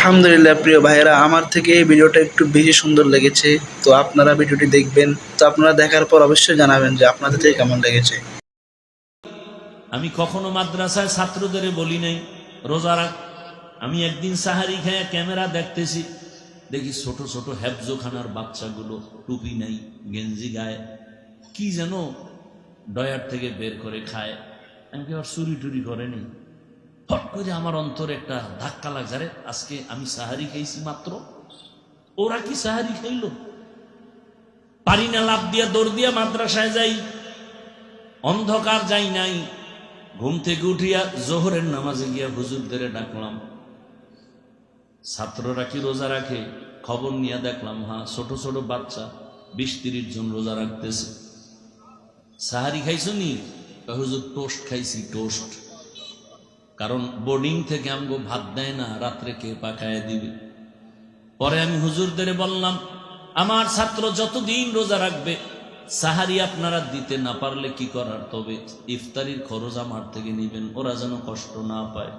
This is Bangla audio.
আলহামদুলিল্লাহ প্রিয় ভাইয়েরা, আমার থেকে এই ভিডিওটা একটু বেশি সুন্দর লেগেছে। তো আপনারা ভিডিওটি দেখবেন, তো আপনারা দেখার পর অবশ্যই জানাবেন যে আপনাদের থেকে কেমন লেগেছে। আমি কখনো মাদ্রাসায় ছাত্রদের বলি নাই রোজা রাখ। আমি একদিন সাহারি খায়া ক্যামেরা দেখতেছি, দেখি ছোট ছোট হেফজোখানার বাচ্চাগুলো টুপি নাই, গেঞ্জি গায়ে, কি যেন ডয়ার থেকে বের করে খায়। আমি কি আর চুরি টুরি করেনি? হট করে আমার অন্তরে একটা ধাক্কা লাগছে, আরে আজকে আমি সাহারি খাইছি মাত্র, ওরা কি সাহারি খাইল? পারি না লাভ দিয়া দৌড় দিয়া মাদ্রাসায় যাই, অন্ধকার যাই নাই, ঘুম থেকে উঠিয়া জোহরের নামাজে গিয়া হুজুরদের ডাকলাম, ছাত্ররা কি রোজা রাখে? খবর নিয়ে দেখলাম হ্যাঁ, ছোট ছোট বাচ্চা 20-30 জন রোজা রাখতেছে। সাহারি খাইছো নি? হুজুর টোস্ট খাইছি, টোস্ট। কারণ বোর্ডিং থেকে আমগো ভাত দেয় না, রাত্রে কে পাকায় দিবে। পরে আমি হুজুরদের বললাম, আমার ছাত্র যতদিন রোজা রাখবে, সাহারি আপনারা দিতে না পারলে কি করার, তবে ইফতারির খরচ আমার থেকে নিবেন, ওরা যেন কষ্ট না পায়।